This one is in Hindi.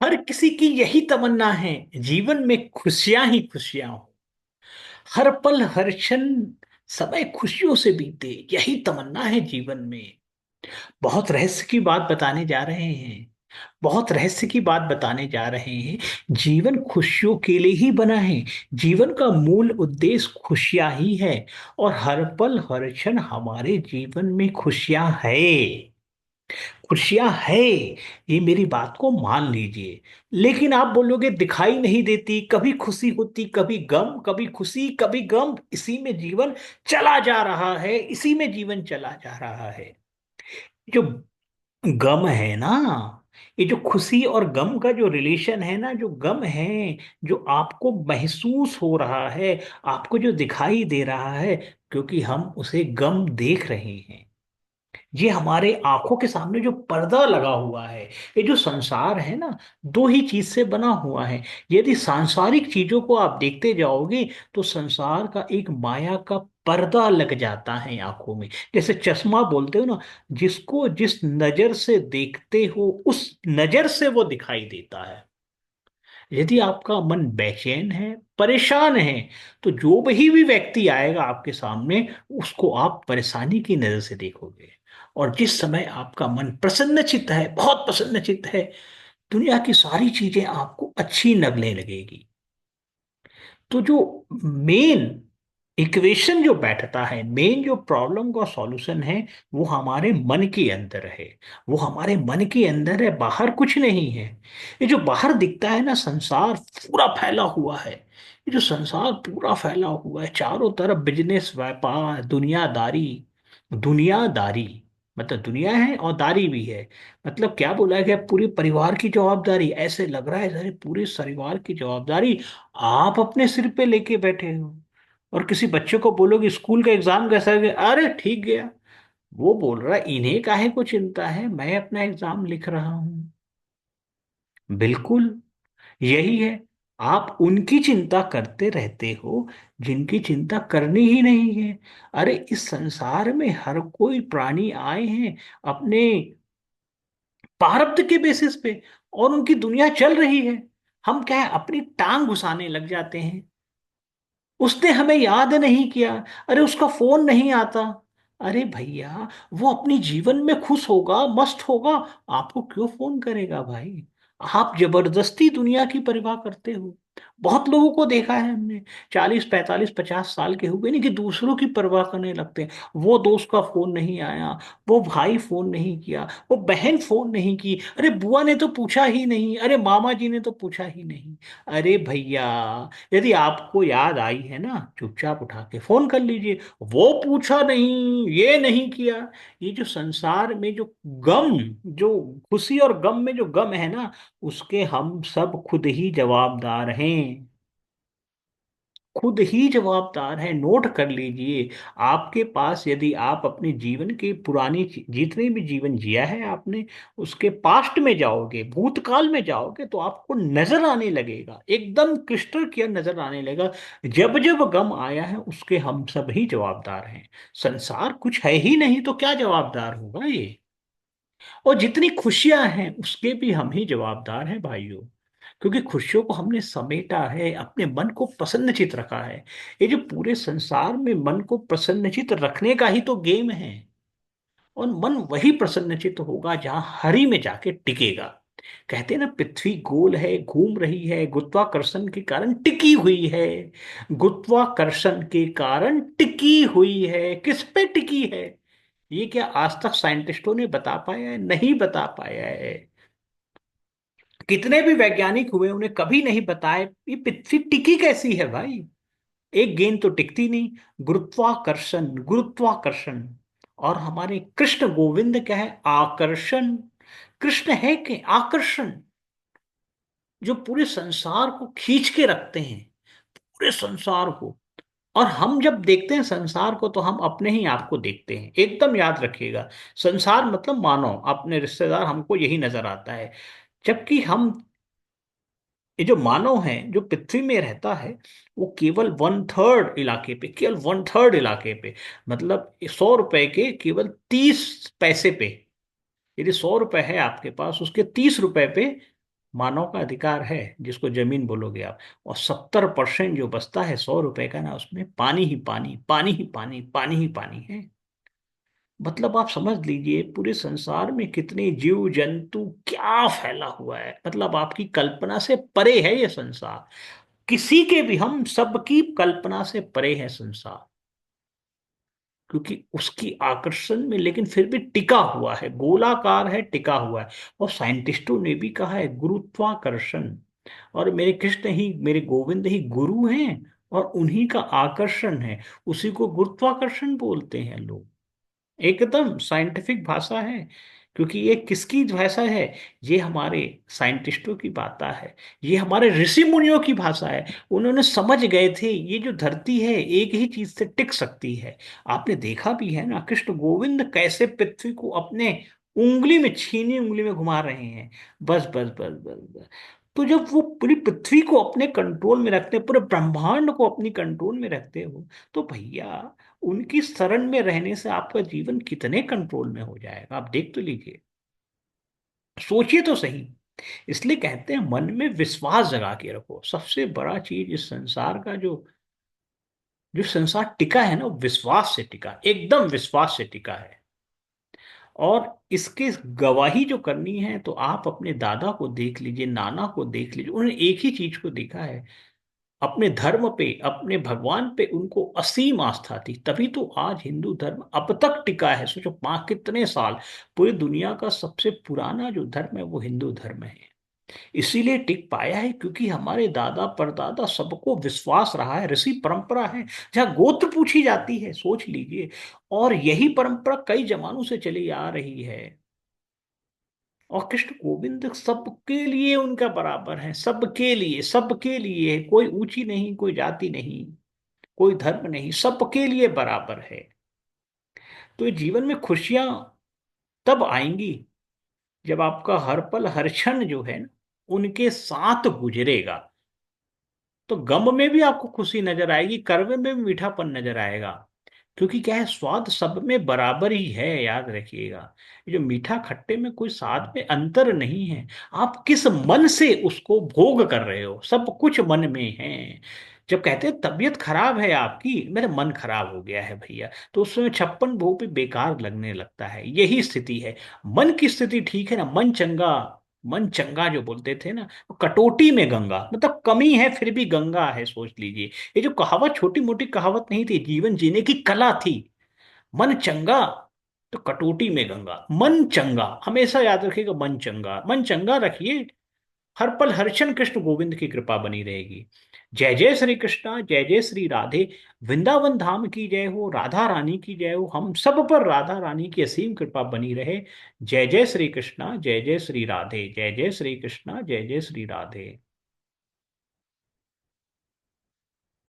हर किसी की यही तमन्ना है, जीवन में खुशियां ही खुशियां हो। हर पल हर क्षण समय खुशियों से बीते, यही तमन्ना है जीवन में। बहुत रहस्य की बात बताने जा रहे हैं। बहुत रहस्य की बात बताने जा रहे हैं। जीवन खुशियों के लिए ही बना है। जीवन का मूल उद्देश्य खुशियां ही है। और हर पल हर क्षण हमारे जीवन में खुशियां है। खुशियां है, ये मेरी बात को मान लीजिए। लेकिन आप बोलोगे दिखाई नहीं देती, कभी खुशी होती कभी गम, कभी खुशी कभी गम, इसी में जीवन चला जा रहा है, इसी में जीवन चला जा रहा है। जो गम है ना, ये जो खुशी और गम का जो रिलेशन है ना, जो गम है, जो आपको महसूस हो रहा है, आपको जो दिखाई दे रहा है, क्योंकि हम उसे गम देख रहे हैं। ये हमारे आंखों के सामने जो पर्दा लगा हुआ है, ये जो संसार है ना, दो ही चीज से बना हुआ है। यदि सांसारिक चीजों को आप देखते जाओगे तो संसार का एक माया का पर्दा लग जाता है आंखों में। जैसे चश्मा बोलते हो ना, जिसको जिस नजर से देखते हो उस नजर से वो दिखाई देता है। यदि आपका मन बेचैन है, परेशान है, तो जो भी व्यक्ति आएगा आपके सामने, उसको आप परेशानी की नजर से देखोगे। और जिस समय आपका मन प्रसन्नचित्त है, बहुत प्रसन्नचित्त है, दुनिया की सारी चीजें आपको अच्छी लगने लगेगी। तो जो मेन इक्वेशन जो बैठता है, मेन जो प्रॉब्लम का सॉल्यूशन है, वो हमारे मन के अंदर है। वो हमारे मन के अंदर है, बाहर कुछ नहीं है। ये जो बाहर दिखता है ना, संसार पूरा फैला हुआ है। ये जो संसार पूरा फैला हुआ है, चारों तरफ बिजनेस, व्यापार, दुनियादारी। दुनियादारी मतलब दुनिया है और दारी भी है। मतलब क्या बोला गया, पूरे परिवार की जवाबदारी, ऐसे लग रहा है जैसे पूरे परिवार की जवाबदारी आप अपने सिर पे लेके बैठे हो। और किसी बच्चे को बोलोगे स्कूल का एग्जाम कैसा गया, अरे ठीक गया। वो बोल रहा है इन्हें काहे को चिंता है, मैं अपना एग्जाम लिख रहा हूं। बिल्कुल यही है। आप उनकी चिंता करते रहते हो जिनकी चिंता करनी ही नहीं है। अरे इस संसार में हर कोई प्राणी आए हैं अपने प्रारब्ध के बेसिस पे, और उनकी दुनिया चल रही है। हम क्या है, अपनी टांग घुसाने लग जाते हैं। उसने हमें याद नहीं किया, अरे उसका फोन नहीं आता। अरे भैया, वो अपनी जीवन में खुश होगा, मस्त होगा, आपको क्यों फोन करेगा भाई। आप जबरदस्ती दुनिया की परवाह करते हो। बहुत लोगों को देखा है हमने, 40 45 50 साल के हुए नहीं कि दूसरों की परवाह करने लगते हैं। वो दोस्त का फोन नहीं आया, वो भाई फोन नहीं किया, वो बहन फोन नहीं की, अरे बुआ ने तो पूछा ही नहीं, अरे मामा जी ने तो पूछा ही नहीं। अरे भैया, यदि आपको याद आई है ना, चुपचाप उठा के फोन कर लीजिए। वो पूछा नहीं, ये नहीं किया। ये जो संसार में जो गम, जो खुशी और गम में जो गम है ना, उसके हम सब खुद ही जवाबदार हैं। खुद ही जवाबदार है, नोट कर लीजिए। आपके पास यदि आप अपने जीवन की पुरानी जितने भी जीवन जिया है आपने, उसके पास्ट में जाओगे, भूतकाल में जाओगे, तो आपको नजर आने लगेगा, एकदम क्रिस्टल क्लियर नजर आने लगेगा। जब जब गम आया है उसके हम सब ही जवाबदार हैं। संसार कुछ है ही नहीं तो क्या जवाबदार होगा ये। और जितनी खुशियां हैं उसके भी हम ही जवाबदार हैं भाइयों। क्योंकि खुशियों को हमने समेटा है, अपने मन को प्रसन्नचित रखा है। ये जो पूरे संसार में मन को प्रसन्नचित रखने का ही तो गेम है। और मन वही प्रसन्नचित होगा जहां हरि में जाके टिकेगा। कहते हैं ना, पृथ्वी गोल है, घूम रही है, गुरुत्वाकर्षण के कारण टिकी हुई है। गुरुत्वाकर्षण के कारण टिकी हुई है, किस पे टिकी है? ये क्या आज तक साइंटिस्टों ने बता पाया है? नहीं बता पाया है। कितने भी वैज्ञानिक हुए, उन्हें कभी नहीं बताए ये पृथ्वी टिकी कैसी है भाई। एक गेंद तो टिकती नहीं। गुरुत्वाकर्षण, गुरुत्वाकर्षण। और हमारे कृष्ण गोविंद क्या है, आकर्षण। कृष्ण है कि आकर्षण, जो पूरे संसार को खींच के रखते हैं, पूरे संसार को। और हम जब देखते हैं संसार को तो हम अपने ही आप को देखते हैं, एकदम याद रखिएगा। संसार मतलब मानव, अपने रिश्तेदार, हमको यही नजर आता है। जबकि हम, ये जो मानव है जो पृथ्वी में रहता है, वो केवल 1/3 इलाके पे, केवल 1/3 इलाके पे, मतलब 100 रुपए के केवल 30 पैसे पे। यदि 100 रुपए है आपके पास, उसके 30 रुपए पे मानव का अधिकार है, जिसको जमीन बोलोगे आप। और 70% जो बचता है 100 रुपए का ना, उसमें पानी ही पानी, पानी ही पानी, पानी ही पानी है। मतलब आप समझ लीजिए पूरे संसार में कितने जीव जंतु क्या फैला हुआ है, मतलब आपकी कल्पना से परे है ये संसार। किसी के भी, हम सबकी कल्पना से परे है संसार, क्योंकि उसकी आकर्षण में, लेकिन फिर भी टिका हुआ है, गोलाकार है, टिका हुआ है। और साइंटिस्टों ने भी कहा है गुरुत्वाकर्षण। और मेरे कृष्ण ही, मेरे गोविंद ही गुरु हैं, और उन्हीं का आकर्षण है, उसी को गुरुत्वाकर्षण बोलते हैं लोग। एकदम साइंटिफिक भाषा है। क्योंकि ये किसकी भाषा है? ये हमारे साइंटिस्टों की भाषा है, ये हमारे ऋषि मुनियों की भाषा है। उन्होंने समझ गए थे ये जो धरती है एक ही चीज से टिक सकती है। आपने देखा भी है ना, कृष्ण गोविंद कैसे पृथ्वी को अपने उंगली में, छीनी उंगली में घुमा रहे हैं। बस बस बस बस बस। तो जब वो पूरी पृथ्वी को अपने कंट्रोल में रखते, पूरे ब्रह्मांड को अपनी कंट्रोल में रखते हो, तो भैया उनकी शरण में रहने से आपका जीवन कितने कंट्रोल में हो जाएगा, आप देख तो लीजिए। सोचिए तो सही। इसलिए कहते हैं मन में विश्वास जगा के रखो। सबसे बड़ा चीज इस संसार का, जो जो संसार टिका है ना, वो विश्वास से टिका, एकदम विश्वास से टिका है। और इसके गवाही जो करनी है, तो आप अपने दादा को देख लीजिए, नाना को देख लीजिए, उन्होंने एक ही चीज को देखा है, अपने धर्म पे, अपने भगवान पे उनको असीम आस्था थी, तभी तो आज हिंदू धर्म अब तक टिका है। सोचो पांच कितने साल। पूरी दुनिया का सबसे पुराना जो धर्म है वो हिंदू धर्म है। इसीलिए टिक पाया है क्योंकि हमारे दादा परदादा सबको विश्वास रहा है, ऋषि परंपरा है, जहाँ गोत्र पूछी जाती है, सोच लीजिए। और यही परंपरा कई जमानों से चली आ रही है। और कृष्ण गोविंद सबके लिए उनका बराबर है, सबके लिए, सबके लिए, कोई ऊंची नहीं, कोई जाति नहीं, कोई धर्म नहीं, सबके लिए बराबर है। तो ये जीवन में खुशियां तब आएंगी जब आपका हर पल हर क्षण जो है ना, उनके साथ गुजरेगा। तो गम में भी आपको खुशी नजर आएगी, कड़वे में भी मीठापन नजर आएगा। क्योंकि क्या है, स्वाद सब में बराबर ही है, याद रखिएगा। ये जो मीठा खट्टे में कोई स्वाद में अंतर नहीं है। आप किस मन से उसको भोग कर रहे हो, सब कुछ मन में है। जब कहते हैं तबीयत खराब है आपकी, मेरा मन खराब हो गया है भैया, तो उस समय 56 भोग भी बेकार लगने लगता है। यही स्थिति है। मन की स्थिति ठीक है ना, मन चंगा। मन चंगा जो बोलते थे ना, कटोटी में गंगा, मतलब कमी है फिर भी गंगा है, सोच लीजिए। ये जो कहावत छोटी मोटी कहावत नहीं थी, जीवन जीने की कला थी। मन चंगा तो कटोटी में गंगा, मन चंगा हमेशा याद रखिएगा, मन चंगा, मन चंगा रखिए। हर पल हर क्षण कृष्ण गोविंद की कृपा बनी रहेगी। जय जय श्री कृष्णा, जय जय श्री राधे। वृंदावन धाम की जय हो, राधा रानी की जय हो, हम सब पर राधा रानी की असीम कृपा बनी रहे। जय जय श्री कृष्णा, जय जय श्री राधे, जय जय श्री कृष्णा, जय जय श्री राधे।